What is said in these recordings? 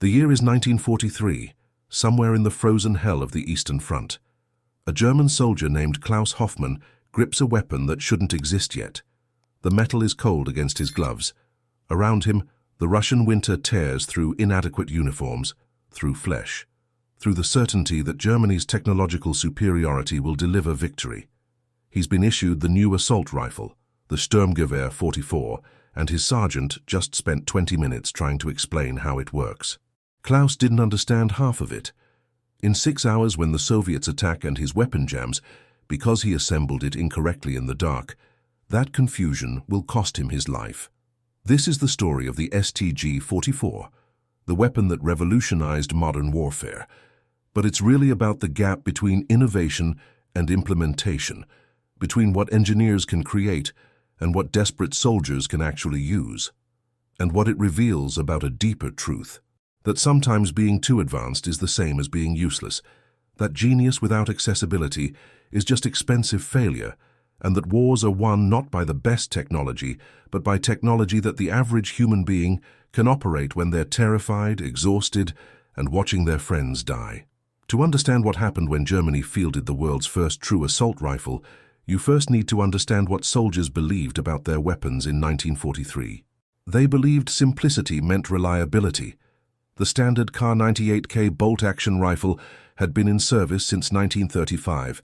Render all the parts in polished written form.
The year is 1943, somewhere in the frozen hell of the Eastern Front. A German soldier named Klaus Hoffmann grips a weapon that shouldn't exist yet. The metal is cold against his gloves. Around him, the Russian winter tears through inadequate uniforms, through flesh, through the certainty that Germany's technological superiority will deliver victory. He's been issued the new assault rifle, the Sturmgewehr 44, and his sergeant just spent 20 minutes trying to explain how it works. Klaus didn't understand half of it. In 6 hours, when the Soviets attack and his weapon jams, because he assembled it incorrectly in the dark, that confusion will cost him his life. This is the story of the StG 44, the weapon that revolutionized modern warfare. But it's really about the gap between innovation and implementation, between what engineers can create and what desperate soldiers can actually use, and what it reveals about a deeper truth, that sometimes being too advanced is the same as being useless, that genius without accessibility is just expensive failure, and that wars are won not by the best technology, but by technology that the average human being can operate when they're terrified, exhausted, and watching their friends die. To understand what happened when Germany fielded the world's first true assault rifle, you first need to understand what soldiers believed about their weapons in 1943. They believed simplicity meant reliability. The standard Kar 98K bolt-action rifle had been in service since 1935.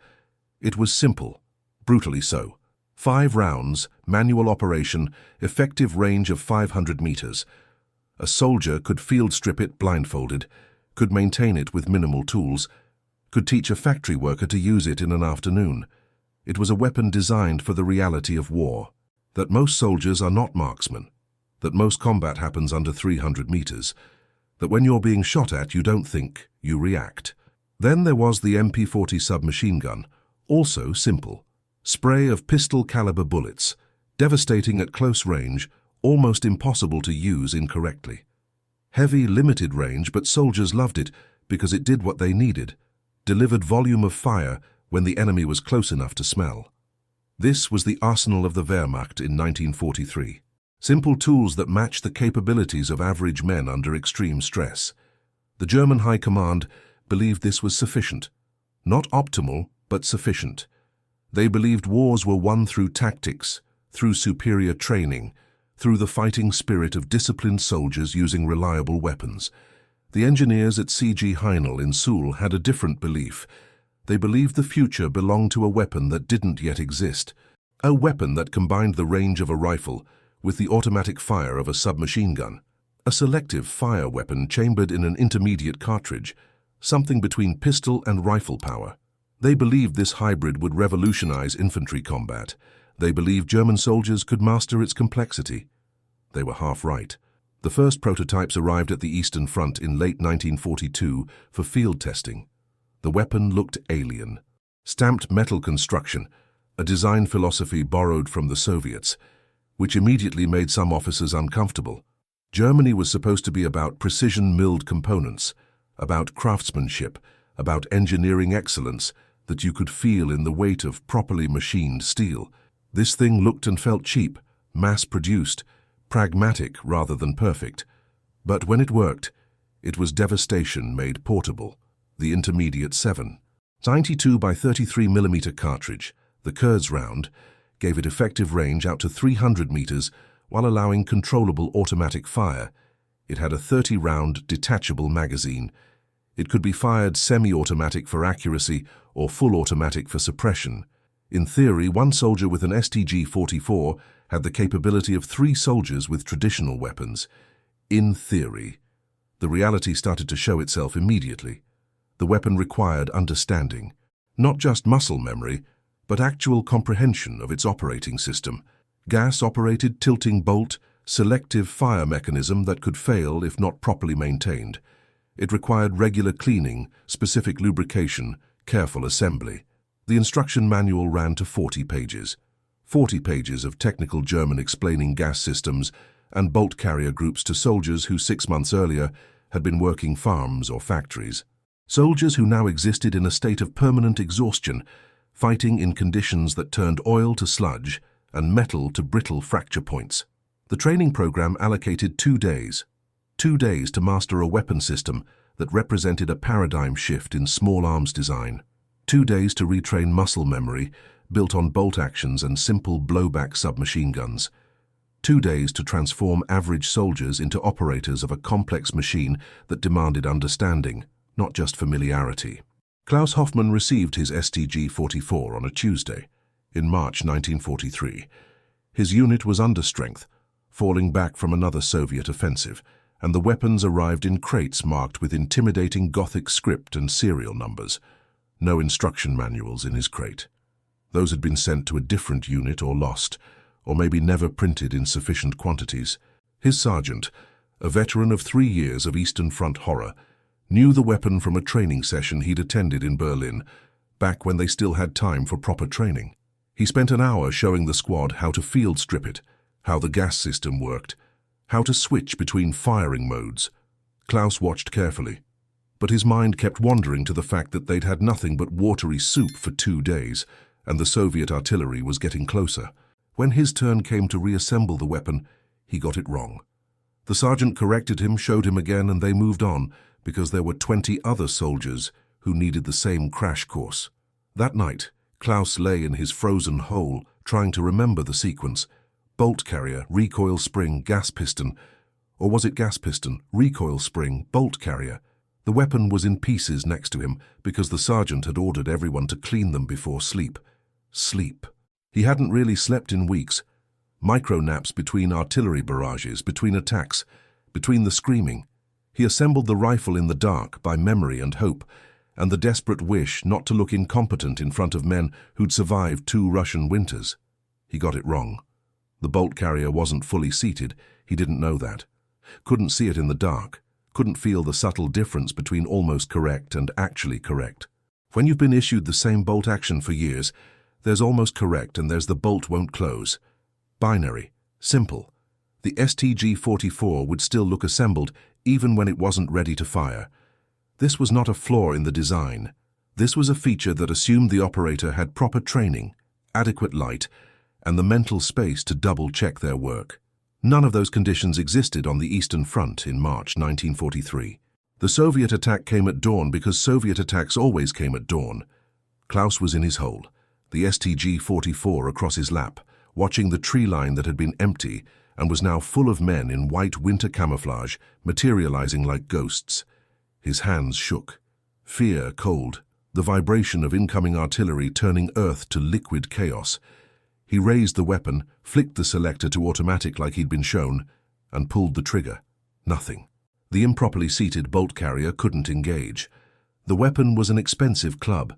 It was simple, brutally so. 5 rounds, manual operation, effective range of 500 meters. A soldier could field strip it blindfolded, could maintain it with minimal tools, could teach a factory worker to use it in an afternoon. It was a weapon designed for the reality of war, that most soldiers are not marksmen, that most combat happens under 300 meters, that when you're being shot at, you don't think, you react. Then there was the MP-40 submachine gun, also simple. Spray of pistol-caliber bullets, devastating at close range, almost impossible to use incorrectly. Heavy, limited range, but soldiers loved it because it did what they needed, delivered volume of fire when the enemy was close enough to smell. This was the arsenal of the Wehrmacht in 1943. Simple tools that matched the capabilities of average men under extreme stress. The German High Command believed this was sufficient. Not optimal, but sufficient. They believed wars were won through tactics, through superior training, through the fighting spirit of disciplined soldiers using reliable weapons. The engineers at StG Heinel in Suhl had a different belief. They believed the future belonged to a weapon that didn't yet exist, a weapon that combined the range of a rifle with the automatic fire of a submachine gun, a selective fire weapon chambered in an intermediate cartridge, something between pistol and rifle power. They believed this hybrid would revolutionize infantry combat. They believed German soldiers could master its complexity. They were half right. The first prototypes arrived at the Eastern Front in late 1942 for field testing. The weapon looked alien. Stamped metal construction, a design philosophy borrowed from the Soviets, which immediately made some officers uncomfortable. Germany was supposed to be about precision-milled components, about craftsmanship, about engineering excellence that you could feel in the weight of properly machined steel. This thing looked and felt cheap, mass-produced, pragmatic rather than perfect. But when it worked, it was devastation made portable. The intermediate 7.92 by 33 mm cartridge, the Kurz round, gave it effective range out to 300 meters while allowing controllable automatic fire. It had a 30-round detachable magazine. It could be fired semi-automatic for accuracy or full automatic for suppression. In theory, one soldier with an StG 44 had the capability of 3 soldiers with traditional weapons. In theory. The reality started to show itself immediately. The weapon required understanding, not just muscle memory, but actual comprehension of its operating system. Gas-operated tilting bolt, selective fire mechanism that could fail if not properly maintained. It required regular cleaning, specific lubrication, careful assembly. The instruction manual ran to 40 pages. 40 pages of technical German explaining gas systems and bolt carrier groups to soldiers who 6 months earlier had been working farms or factories. Soldiers who now existed in a state of permanent exhaustion, fighting in conditions that turned oil to sludge and metal to brittle fracture points. The training program allocated 2 days. 2 days to master a weapon system that represented a paradigm shift in small arms design. 2 days to retrain muscle memory built on bolt actions and simple blowback submachine guns. 2 days to transform average soldiers into operators of a complex machine that demanded understanding, not just familiarity. Klaus Hoffmann received his StG 44 on a Tuesday, in March 1943. His unit was under strength, falling back from another Soviet offensive, and the weapons arrived in crates marked with intimidating Gothic script and serial numbers. No instruction manuals in his crate. Those had been sent to a different unit or lost, or maybe never printed in sufficient quantities. His sergeant, a veteran of 3 years of Eastern Front horror, knew the weapon from a training session he'd attended in Berlin, back when they still had time for proper training. He spent an hour showing the squad how to field strip it, how the gas system worked, how to switch between firing modes. Klaus watched carefully, but his mind kept wandering to the fact that they'd had nothing but watery soup for 2 days, and the Soviet artillery was getting closer. When his turn came to reassemble the weapon, he got it wrong. The sergeant corrected him, showed him again, and they moved on, because there were 20 other soldiers who needed the same crash course. That night, Klaus lay in his frozen hole, trying to remember the sequence. Bolt carrier, recoil spring, gas piston. Or was it gas piston, recoil spring, bolt carrier? The weapon was in pieces next to him because the sergeant had ordered everyone to clean them before sleep. Sleep. He hadn't really slept in weeks. Micro-naps between artillery barrages, between attacks, between the screaming. He assembled the rifle in the dark by memory and hope, and the desperate wish not to look incompetent in front of men who'd survived 2 Russian winters. He got it wrong. The bolt carrier wasn't fully seated. He didn't know that. Couldn't see it in the dark. Couldn't feel the subtle difference between almost correct and actually correct. When you've been issued the same bolt action for years, there's almost correct and there's the bolt won't close. Binary. Simple. The StG 44 would still look assembled even when it wasn't ready to fire. This was not a flaw in the design. This was a feature that assumed the operator had proper training, adequate light, and the mental space to double-check their work. None of those conditions existed on the Eastern Front in March 1943. The Soviet attack came at dawn because Soviet attacks always came at dawn. Klaus was in his hole, the StG 44 across his lap, watching the tree line that had been empty and was now full of men in white winter camouflage, materializing like ghosts. His hands shook. Fear, cold, the vibration of incoming artillery turning earth to liquid chaos. He raised the weapon, flicked the selector to automatic like he'd been shown, and pulled the trigger. Nothing. The improperly seated bolt carrier couldn't engage. The weapon was an expensive club.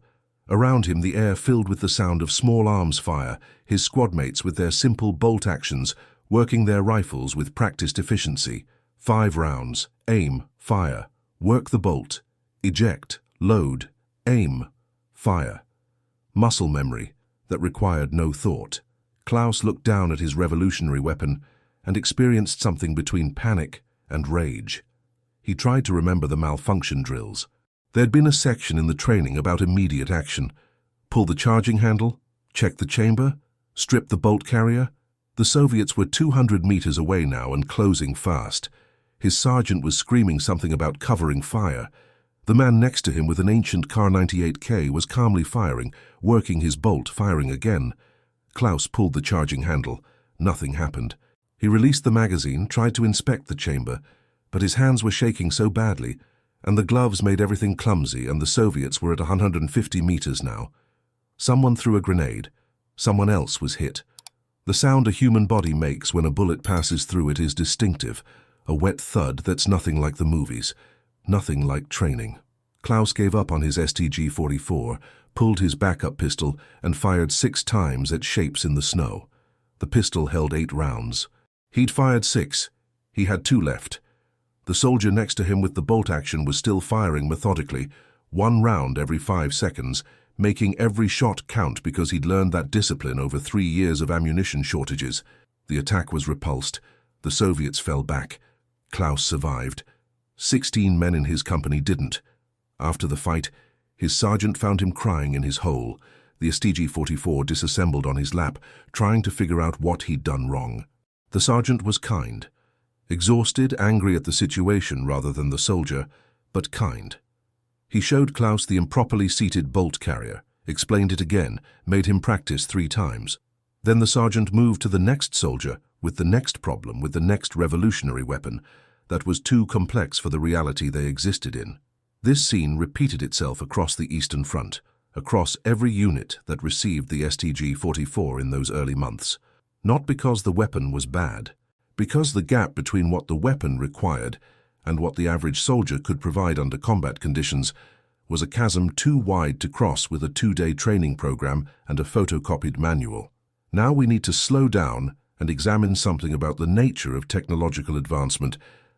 Around him the air filled with the sound of small arms fire, his squadmates with their simple bolt actions, working their rifles with practiced efficiency. 5 rounds, aim, fire, work the bolt, eject, load, aim, fire. Muscle memory that required no thought. Klaus looked down at his revolutionary weapon and experienced something between panic and rage. He tried to remember the malfunction drills. There'd been a section in the training about immediate action. Pull the charging handle, check the chamber, strip the bolt carrier. The Soviets were 200 meters away now and closing fast. His sergeant was screaming something about covering fire. The man next to him with an ancient Kar 98K was calmly firing, working his bolt, firing again. Klaus pulled the charging handle. Nothing happened. He released the magazine, tried to inspect the chamber, but his hands were shaking so badly, and the gloves made everything clumsy, and the Soviets were at 150 meters now. Someone threw a grenade. Someone else was hit. The sound a human body makes when a bullet passes through it is distinctive, a wet thud that's nothing like the movies. Nothing like training. Klaus gave up on his StG 44, pulled his backup pistol, and fired 6 times at shapes in the snow. The pistol held 8 rounds. He'd fired 6. He had 2 left. The soldier next to him with the bolt action was still firing methodically, 1 round every 5 seconds, making every shot count because he'd learned that discipline over 3 years of ammunition shortages. The attack was repulsed. The Soviets fell back. Klaus survived. 16 men in his company didn't. After the fight, his sergeant found him crying in his hole, the StG 44 disassembled on his lap, trying to figure out what he'd done wrong. The sergeant was kind. Exhausted, angry at the situation rather than the soldier, but kind. He showed Klaus the improperly seated bolt carrier, explained it again, made him practice 3 times. Then the sergeant moved to the next soldier with the next problem, with the next revolutionary weapon that was too complex for the reality they existed in. This scene repeated itself across the Eastern Front, across every unit that received the StG-44 in those early months. Not because the weapon was bad, because the gap between what the weapon required and what the average soldier could provide under combat conditions was a chasm too wide to cross with a 2-day training program and a photocopied manual. Now we need to slow down and examine something about the nature of technological advancement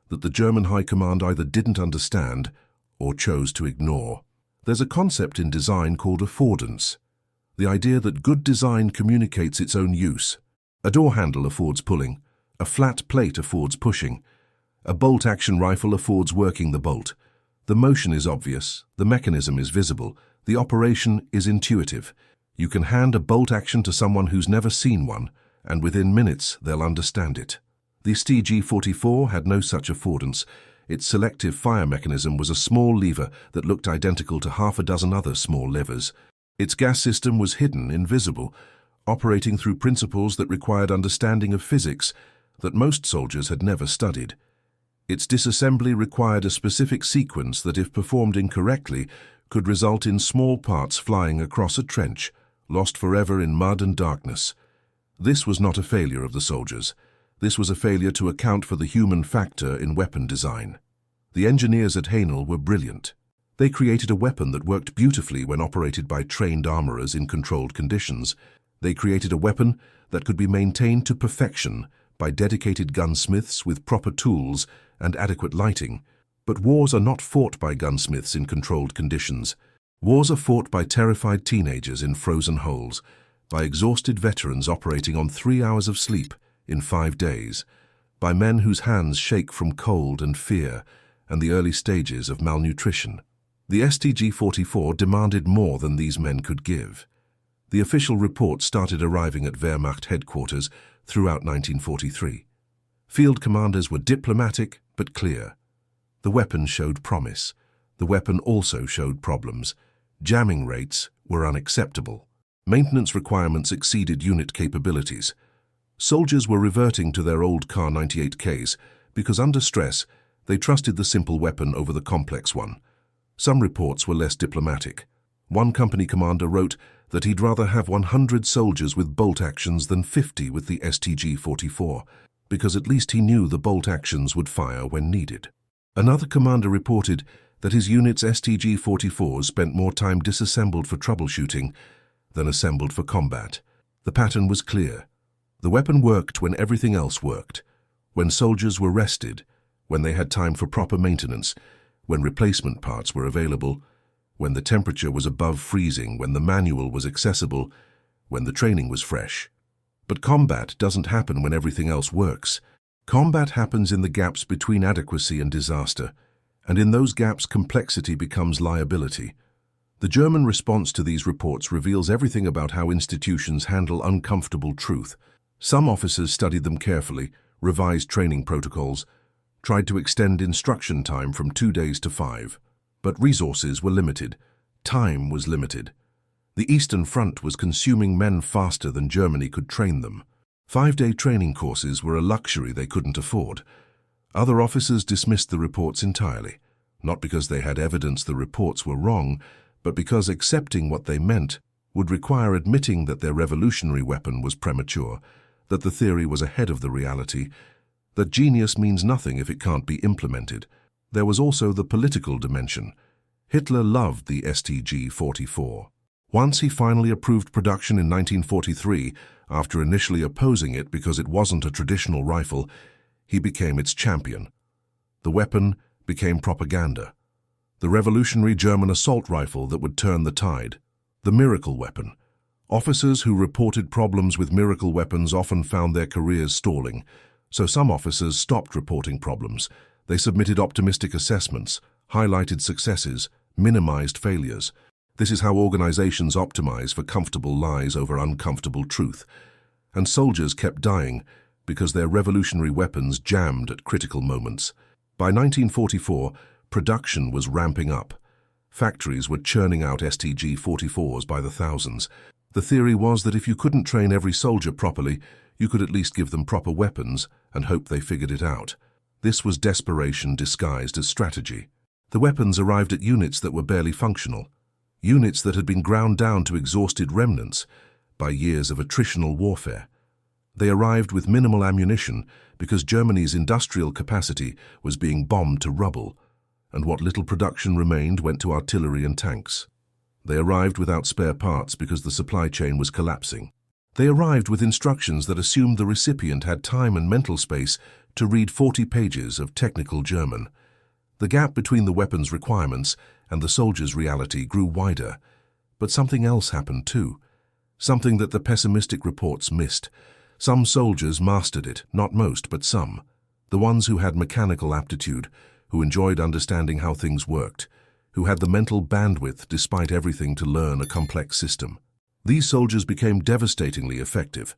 that the German High Command either didn't understand or chose to ignore. There's a concept in design called affordance, the idea that good design communicates its own use. A door handle affords pulling, a flat plate affords pushing, a bolt-action rifle affords working the bolt. The motion is obvious, the mechanism is visible, the operation is intuitive. You can hand a bolt action to someone who's never seen one, and within minutes they'll understand it. The StG-44 had no such affordance. Its selective fire mechanism was a small lever that looked identical to half a dozen other small levers. Its gas system was hidden, invisible, operating through principles that required understanding of physics that most soldiers had never studied. Its disassembly required a specific sequence that, if performed incorrectly, could result in small parts flying across a trench, lost forever in mud and darkness. This was not a failure of the soldiers. This was a failure to account for the human factor in weapon design. The engineers at Haenel were brilliant. They created a weapon that worked beautifully when operated by trained armorers in controlled conditions. They created a weapon that could be maintained to perfection by dedicated gunsmiths with proper tools and adequate lighting. But wars are not fought by gunsmiths in controlled conditions. Wars are fought by terrified teenagers in frozen holes, by exhausted veterans operating on 3 hours of sleep in 5 days, by men whose hands shake from cold and fear and the early stages of malnutrition. The StG-44 demanded more than these men could give. The official reports started arriving at Wehrmacht headquarters throughout 1943. Field commanders were diplomatic but clear. The weapon showed promise. The weapon also showed problems. Jamming rates were unacceptable. Maintenance requirements exceeded unit capabilities. Soldiers were reverting to their old Kar-98Ks because under stress they trusted the simple weapon over the complex one. Some reports were less diplomatic. One company commander wrote that he'd rather have 100 soldiers with bolt actions than 50 with the StG-44, because at least he knew the bolt actions would fire when needed. Another commander reported that his unit's StG-44s spent more time disassembled for troubleshooting than assembled for combat. The pattern was clear. The weapon worked when everything else worked, when soldiers were rested, when they had time for proper maintenance, when replacement parts were available, when the temperature was above freezing, when the manual was accessible, when the training was fresh. But combat doesn't happen when everything else works. Combat happens in the gaps between adequacy and disaster, and in those gaps complexity becomes liability. The German response to these reports reveals everything about how institutions handle uncomfortable truth. Some officers studied them carefully, revised training protocols, tried to extend instruction time from 2 days to 5. But resources were limited. Time was limited. The Eastern Front was consuming men faster than Germany could train them. 5-day training courses were a luxury they couldn't afford. Other officers dismissed the reports entirely, not because they had evidence the reports were wrong, but because accepting what they meant would require admitting that their revolutionary weapon was premature, that the theory was ahead of the reality, that genius means nothing if it can't be implemented. There was also the political dimension. Hitler loved the StG-44. Once he finally approved production in 1943, after initially opposing it because it wasn't a traditional rifle, he became its champion. The weapon became propaganda. The revolutionary German assault rifle that would turn the tide. The miracle weapon. Officers who reported problems with miracle weapons often found their careers stalling, so some officers stopped reporting problems. They submitted optimistic assessments, highlighted successes, minimized failures. This is how organizations optimize for comfortable lies over uncomfortable truth. And soldiers kept dying because their revolutionary weapons jammed at critical moments. By 1944, production was ramping up. Factories were churning out StG 44s by the thousands. The theory was that if you couldn't train every soldier properly, you could at least give them proper weapons and hope they figured it out. This was desperation disguised as strategy. The weapons arrived at units that were barely functional, units that had been ground down to exhausted remnants by years of attritional warfare. They arrived with minimal ammunition because Germany's industrial capacity was being bombed to rubble, and what little production remained went to artillery and tanks. They arrived without spare parts because the supply chain was collapsing. They arrived with instructions that assumed the recipient had time and mental space to read 40 pages of technical German. The gap between the weapons requirements and the soldiers' reality grew wider. But something else happened too. Something that the pessimistic reports missed. Some soldiers mastered it, not most, but some. The ones who had mechanical aptitude, who enjoyed understanding how things worked, who had the mental bandwidth despite everything to learn a complex system. These soldiers became devastatingly effective.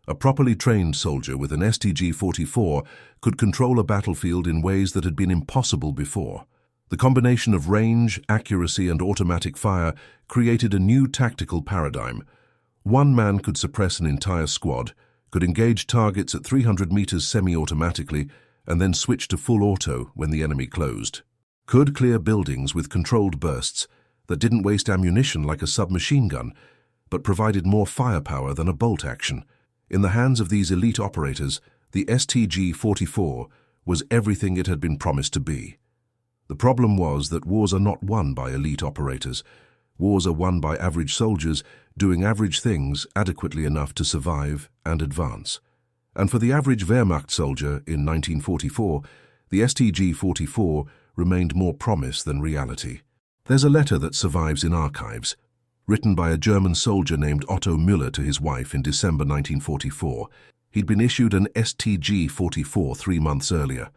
A properly trained soldier with an StG 44 could control a battlefield in ways that had been impossible before. The combination of range, accuracy, and automatic fire created a new tactical paradigm. One man could suppress an entire squad, could engage targets at 300 meters semi-automatically, and then switch to full auto when the enemy closed. Could clear buildings with controlled bursts that didn't waste ammunition like a submachine gun, but provided more firepower than a bolt action. In the hands of these elite operators, the StG 44 was everything it had been promised to be. The problem was that wars are not won by elite operators. Wars are won by average soldiers doing average things adequately enough to survive and advance. And for the average Wehrmacht soldier in 1944, the StG 44 remained more promise than reality. There's a letter that survives in archives, written by a German soldier named Otto Müller to his wife in December 1944. He'd been issued an StG 44 3 months earlier.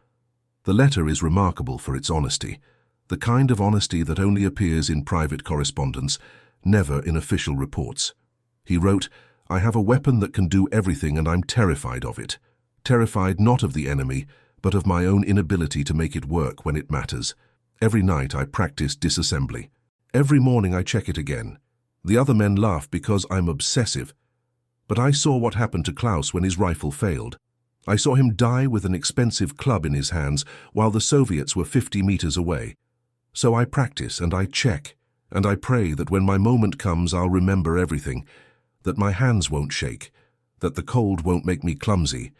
The letter is remarkable for its honesty, the kind of honesty that only appears in private correspondence, never in official reports. He wrote, "I have a weapon that can do everything and I'm terrified of it. Terrified not of the enemy, but of my own inability to make it work when it matters. Every night I practice disassembly. Every morning I check it again. The other men laugh because I'm obsessive. But I saw what happened to Klaus when his rifle failed. I saw him die with an expensive club in his hands while the Soviets were 50 meters away. So I practice and I check, and I pray that when my moment comes I'll remember everything, that my hands won't shake, that the cold won't make me clumsy,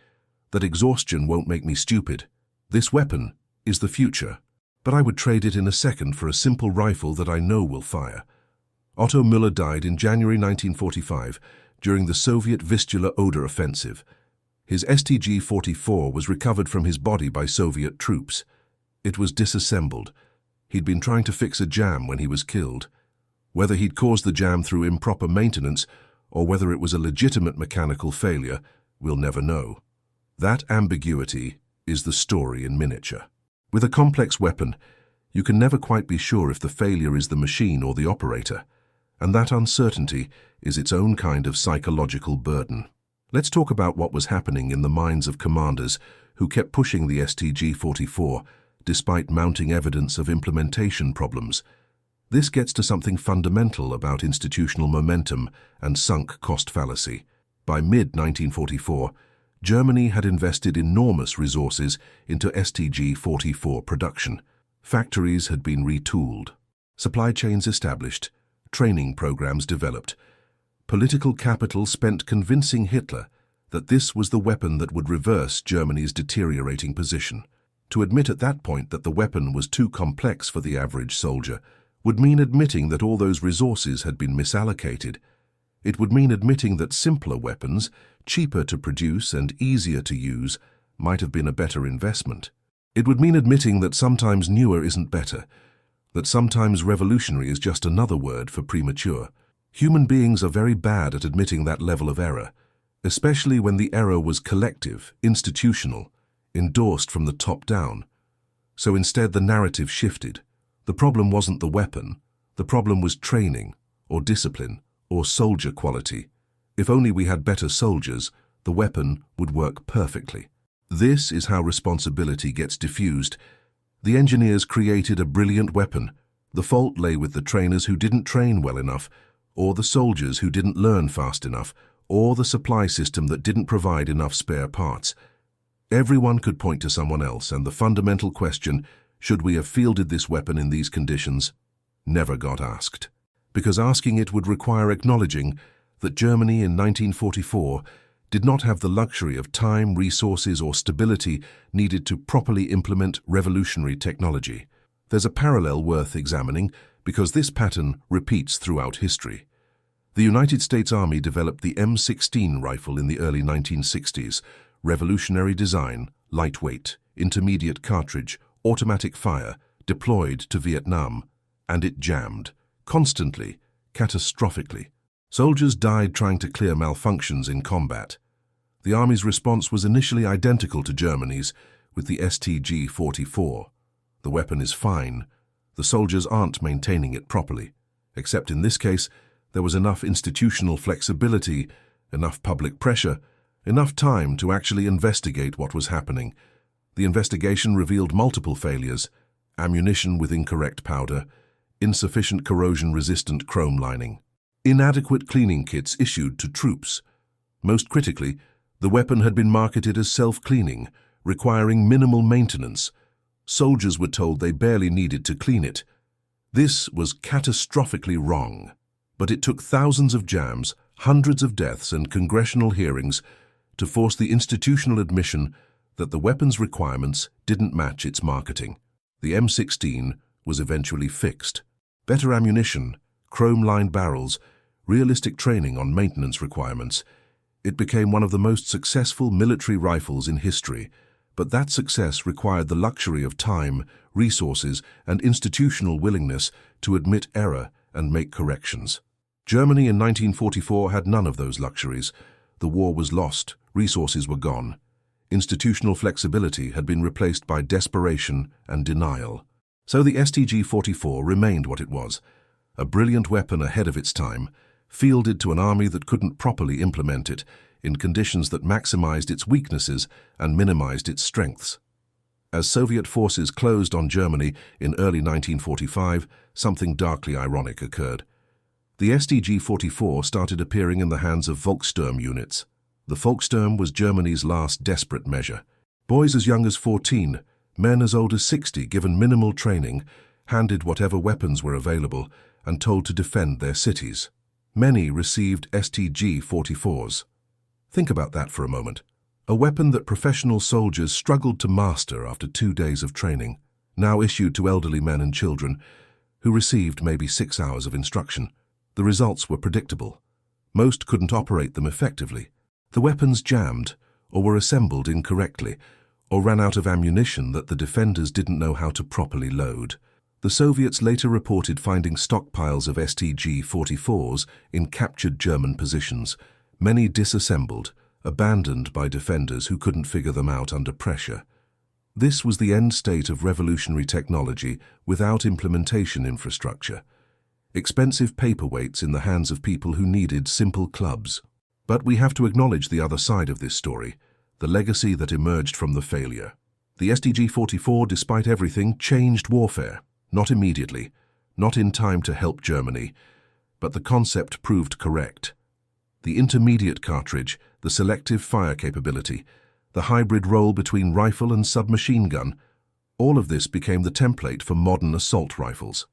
that exhaustion won't make me stupid. This weapon is the future, but I would trade it in a second for a simple rifle that I know will fire." Otto Müller died in January 1945 during the Soviet Vistula-Oder offensive. His StG 44 was recovered from his body by Soviet troops. It was disassembled. He'd been trying to fix a jam when he was killed. Whether he'd caused the jam through improper maintenance or whether it was a legitimate mechanical failure, we'll never know. That ambiguity is the story in miniature. With a complex weapon, you can never quite be sure if the failure is the machine or the operator, and that uncertainty is its own kind of psychological burden. Let's talk about what was happening in the minds of commanders who kept pushing the StG 44 despite mounting evidence of implementation problems. This gets to something fundamental about institutional momentum and sunk cost fallacy. By mid-1944, Germany had invested enormous resources into StG 44 production. Factories had been retooled, supply chains established, training programs developed. Political capital spent convincing Hitler that this was the weapon that would reverse Germany's deteriorating position. To admit at that point that the weapon was too complex for the average soldier would mean admitting that all those resources had been misallocated. It would mean admitting that simpler weapons, cheaper to produce and easier to use, might have been a better investment. It would mean admitting that sometimes newer isn't better, that sometimes revolutionary is just another word for premature. Human beings are very bad at admitting that level of error, especially when the error was collective, institutional, endorsed from the top down. So instead the narrative shifted. The problem wasn't the weapon, the problem was training, or discipline, or soldier quality. If only we had better soldiers, the weapon would work perfectly. This is how responsibility gets diffused. The engineers created a brilliant weapon. The fault lay with the trainers who didn't train well enough, or the soldiers who didn't learn fast enough, or the supply system that didn't provide enough spare parts. Everyone could point to someone else, and the fundamental question, should we have fielded this weapon in these conditions, never got asked. Because asking it would require acknowledging that Germany in 1944 did not have the luxury of time, resources, or stability needed to properly implement revolutionary technology. There's a parallel worth examining because this pattern repeats throughout history. The United States Army developed the M16 rifle in the early 1960s. Revolutionary design, lightweight, intermediate cartridge, automatic fire, deployed to Vietnam. And it jammed, constantly, catastrophically. Soldiers died trying to clear malfunctions in combat. The Army's response was initially identical to Germany's, with the StG 44. The weapon is fine. The soldiers aren't maintaining it properly. Except in this case, there was enough institutional flexibility, enough public pressure, enough time to actually investigate what was happening. The investigation revealed multiple failures: ammunition with incorrect powder, insufficient corrosion-resistant chrome lining, inadequate cleaning kits issued to troops. Most critically, the weapon had been marketed as self-cleaning, requiring minimal maintenance. Soldiers were told they barely needed to clean it. This was catastrophically wrong. But it took thousands of jams, hundreds of deaths, and congressional hearings to force the institutional admission that the weapon's requirements didn't match its marketing. The M16 was eventually fixed. Better ammunition, chrome-lined barrels, realistic training on maintenance requirements. It became one of the most successful military rifles in history, but that success required the luxury of time, resources, and institutional willingness to admit error and make corrections. Germany in 1944 had none of those luxuries. The war was lost, resources were gone. Institutional flexibility had been replaced by desperation and denial. So the StG 44 remained what it was, a brilliant weapon ahead of its time, fielded to an army that couldn't properly implement it, in conditions that maximized its weaknesses and minimized its strengths. As Soviet forces closed on Germany in early 1945, something darkly ironic occurred. The StG 44 started appearing in the hands of Volkssturm units. The Volkssturm was Germany's last desperate measure. Boys as young as 14, men as old as 60, given minimal training, handed whatever weapons were available and told to defend their cities. Many received StG 44s. Think about that for a moment. A weapon that professional soldiers struggled to master after 2 days of training, now issued to elderly men and children who received maybe 6 hours of instruction. The results were predictable. Most couldn't operate them effectively. The weapons jammed, or were assembled incorrectly, or ran out of ammunition that the defenders didn't know how to properly load. The Soviets later reported finding stockpiles of StG 44s in captured German positions, many disassembled, abandoned by defenders who couldn't figure them out under pressure. This was the end state of revolutionary technology without implementation infrastructure. Expensive paperweights in the hands of people who needed simple clubs. But we have to acknowledge the other side of this story, the legacy that emerged from the failure. The StG 44, despite everything, changed warfare. Not immediately, not in time to help Germany, but the concept proved correct. The intermediate cartridge, the selective fire capability, the hybrid role between rifle and submachine gun, all of this became the template for modern assault rifles.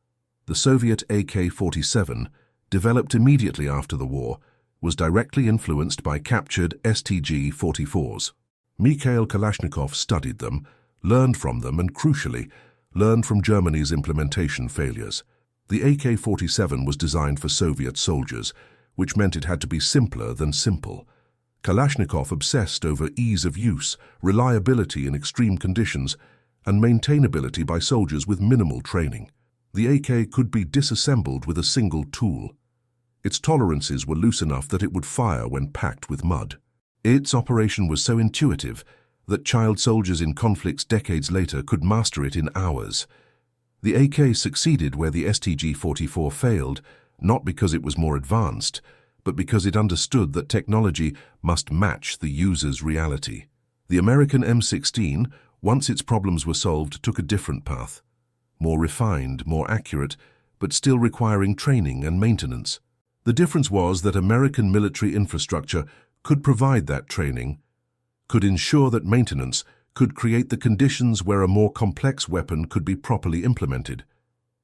The Soviet AK-47, developed immediately after the war, was directly influenced by captured StG 44s. Mikhail Kalashnikov studied them, learned from them, and crucially, learned from Germany's implementation failures. The AK-47 was designed for Soviet soldiers, which meant it had to be simpler than simple. Kalashnikov obsessed over ease of use, reliability in extreme conditions, and maintainability by soldiers with minimal training. The AK could be disassembled with a single tool. Its tolerances were loose enough that it would fire when packed with mud. Its operation was so intuitive that child soldiers in conflicts decades later could master it in hours. The AK succeeded where the StG 44 failed, not because it was more advanced, but because it understood that technology must match the user's reality. The American M16, once its problems were solved, took a different path. More refined, more accurate, but still requiring training and maintenance. The difference was that American military infrastructure could provide that training, could ensure that maintenance, could create the conditions where a more complex weapon could be properly implemented.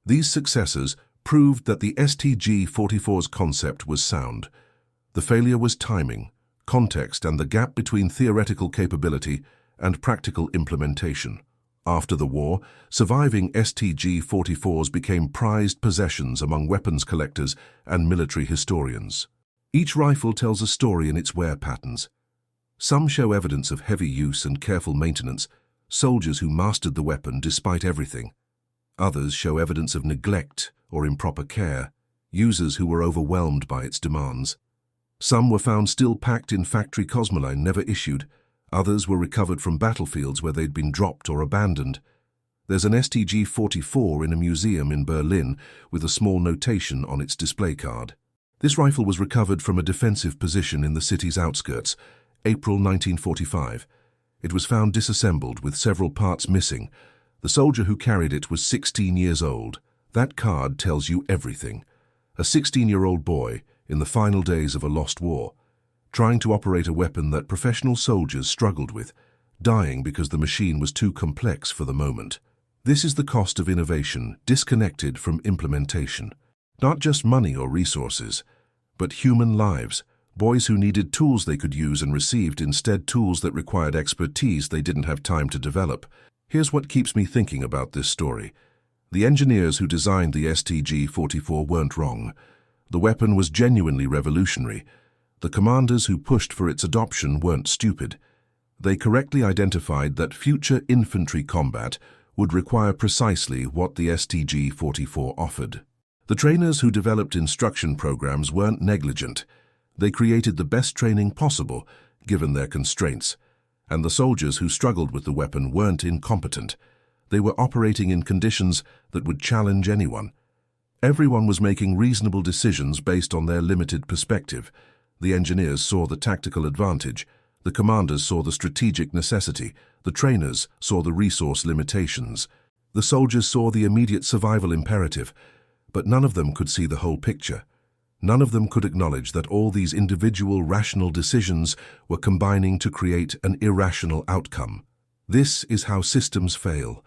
These successes proved that the StG-44's concept was sound. The failure was timing, context, and the gap between theoretical capability and practical implementation. After the war, surviving StG-44s became prized possessions among weapons collectors and military historians. Each rifle tells a story in its wear patterns. Some show evidence of heavy use and careful maintenance, soldiers who mastered the weapon despite everything. Others show evidence of neglect or improper care, users who were overwhelmed by its demands. Some were found still packed in factory cosmoline never issued. Others were recovered from battlefields where they'd been dropped or abandoned. There's an StG-44 in a museum in Berlin with a small notation on its display card. This rifle was recovered from a defensive position in the city's outskirts, April 1945. It was found disassembled with several parts missing. The soldier who carried it was 16 years old. That card tells you everything. A 16-year-old boy in the final days of a lost war, trying to operate a weapon that professional soldiers struggled with, dying because the machine was too complex for the moment. This is the cost of innovation, disconnected from implementation. Not just money or resources, but human lives. Boys who needed tools they could use and received instead tools that required expertise they didn't have time to develop. Here's what keeps me thinking about this story. The engineers who designed the StG-44 weren't wrong. The weapon was genuinely revolutionary. The commanders who pushed for its adoption weren't stupid. They correctly identified that future infantry combat would require precisely what the StG-44 offered. The trainers who developed instruction programs weren't negligent. They created the best training possible, given their constraints. And the soldiers who struggled with the weapon weren't incompetent. They were operating in conditions that would challenge anyone. Everyone was making reasonable decisions based on their limited perspective. The engineers saw the tactical advantage. The commanders saw the strategic necessity. The trainers saw the resource limitations. The soldiers saw the immediate survival imperative. But none of them could see the whole picture. None of them could acknowledge that all these individual rational decisions were combining to create an irrational outcome. This is how systems fail,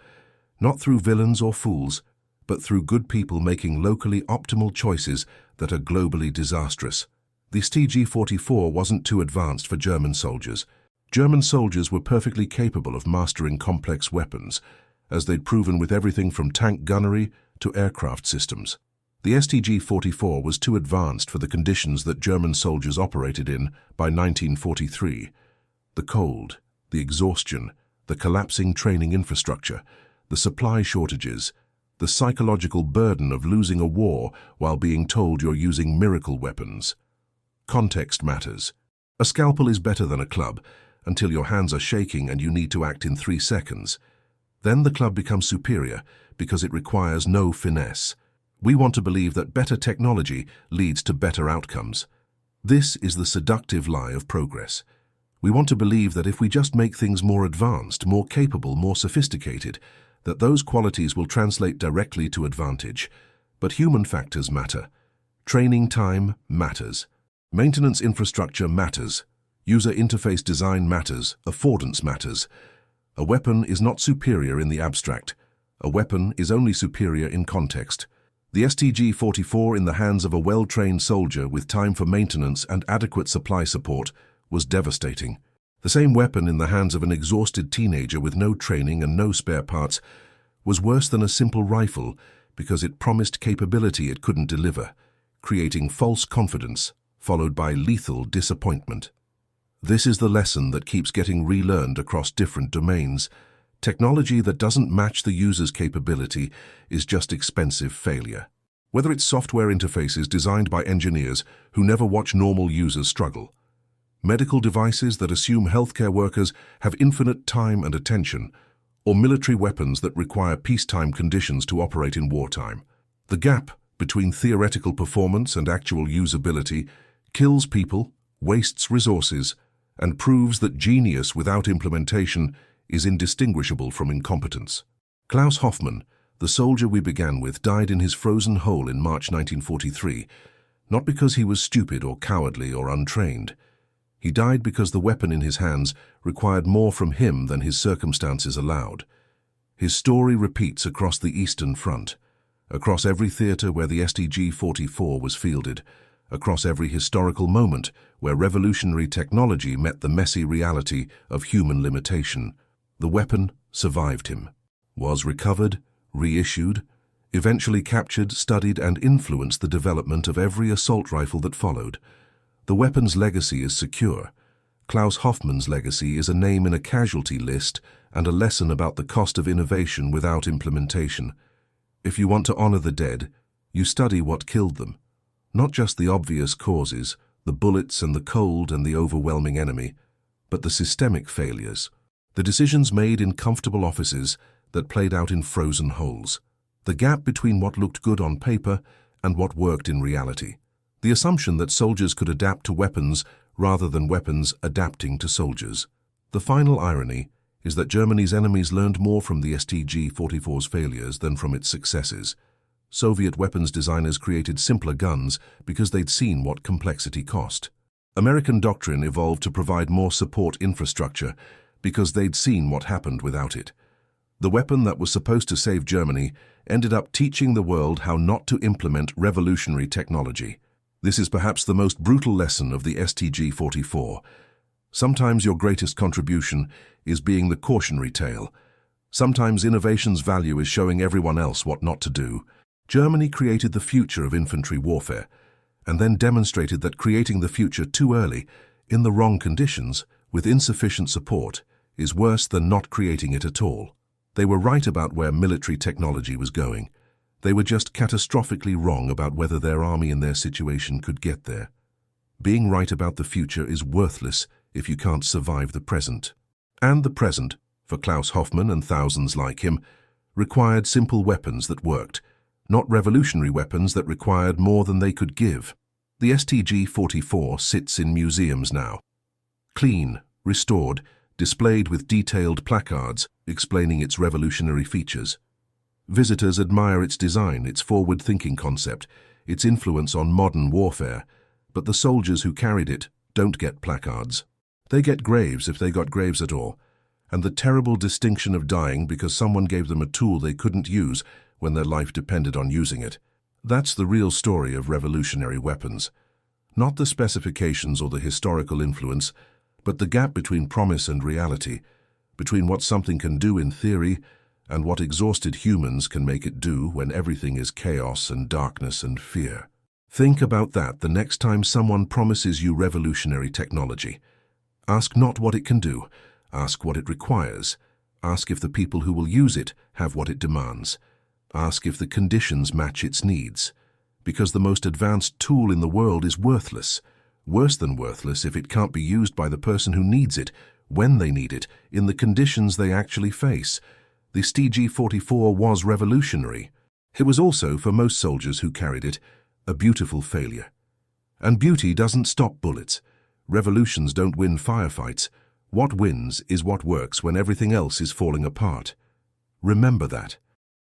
not through villains or fools, but through good people making locally optimal choices that are globally disastrous. The StG-44 wasn't too advanced for German soldiers. German soldiers were perfectly capable of mastering complex weapons, as they'd proven with everything from tank gunnery to aircraft systems. The StG-44 was too advanced for the conditions that German soldiers operated in by 1943. The cold, the exhaustion, the collapsing training infrastructure, the supply shortages, the psychological burden of losing a war while being told you're using miracle weapons. Context matters. A scalpel is better than a club until your hands are shaking and you need to act in 3 seconds. Then the club becomes superior because it requires no finesse. We want to believe that better technology leads to better outcomes. This is the seductive lie of progress. We want to believe that if we just make things more advanced, more capable, more sophisticated, that those qualities will translate directly to advantage. But human factors matter. Training time matters. Maintenance infrastructure matters. User interface design matters. Affordance matters. A weapon is not superior in the abstract. A weapon is only superior in context. The StG-44 in the hands of a well-trained soldier with time for maintenance and adequate supply support was devastating. The same weapon in the hands of an exhausted teenager with no training and no spare parts was worse than a simple rifle because it promised capability it couldn't deliver, creating false confidence followed by lethal disappointment. This is the lesson that keeps getting relearned across different domains. Technology that doesn't match the user's capability is just expensive failure. Whether it's software interfaces designed by engineers who never watch normal users struggle, medical devices that assume healthcare workers have infinite time and attention, or military weapons that require peacetime conditions to operate in wartime. The gap between theoretical performance and actual usability kills people, wastes resources, and proves that genius without implementation is indistinguishable from incompetence. Klaus Hoffmann, the soldier we began with, died in his frozen hole in March 1943, not because he was stupid or cowardly or untrained. He died because the weapon in his hands required more from him than his circumstances allowed. His story repeats across the Eastern Front, across every theater where the StG-44 was fielded, across every historical moment where revolutionary technology met the messy reality of human limitation. The weapon survived him, was recovered, reissued, eventually captured, studied, and influenced the development of every assault rifle that followed. The weapon's legacy is secure. Klaus Hoffmann's legacy is a name in a casualty list and a lesson about the cost of innovation without implementation. If you want to honor the dead, you study what killed them. Not just the obvious causes, the bullets and the cold and the overwhelming enemy, but the systemic failures, the decisions made in comfortable offices that played out in frozen holes, the gap between what looked good on paper and what worked in reality, the assumption that soldiers could adapt to weapons rather than weapons adapting to soldiers. The final irony is that Germany's enemies learned more from the StG-44's failures than from its successes. Soviet weapons designers created simpler guns because they'd seen what complexity cost. American doctrine evolved to provide more support infrastructure because they'd seen what happened without it. The weapon that was supposed to save Germany ended up teaching the world how not to implement revolutionary technology. This is perhaps the most brutal lesson of the StG-44. Sometimes your greatest contribution is being the cautionary tale. Sometimes innovation's value is showing everyone else what not to do. Germany created the future of infantry warfare, and then demonstrated that creating the future too early, in the wrong conditions, with insufficient support, is worse than not creating it at all. They were right about where military technology was going. They were just catastrophically wrong about whether their army in their situation could get there. Being right about the future is worthless if you can't survive the present. And the present, for Klaus Hoffmann and thousands like him, required simple weapons that worked, not revolutionary weapons that required more than they could give. The StG-44 sits in museums now. Clean, restored, displayed with detailed placards explaining its revolutionary features. Visitors admire its design, its forward-thinking concept, its influence on modern warfare, but the soldiers who carried it don't get placards. They get graves if they got graves at all, and the terrible distinction of dying because someone gave them a tool they couldn't use when their life depended on using it. That's the real story of revolutionary weapons. Not the specifications or the historical influence, but the gap between promise and reality, between what something can do in theory and what exhausted humans can make it do when everything is chaos and darkness and fear. Think about that the next time someone promises you revolutionary technology. Ask not what it can do, ask what it requires. Ask if the people who will use it have what it demands. Ask if the conditions match its needs. Because the most advanced tool in the world is worthless. Worse than worthless if it can't be used by the person who needs it, when they need it, in the conditions they actually face. The StG-44 was revolutionary. It was also, for most soldiers who carried it, a beautiful failure. And beauty doesn't stop bullets. Revolutions don't win firefights. What wins is what works when everything else is falling apart. Remember that.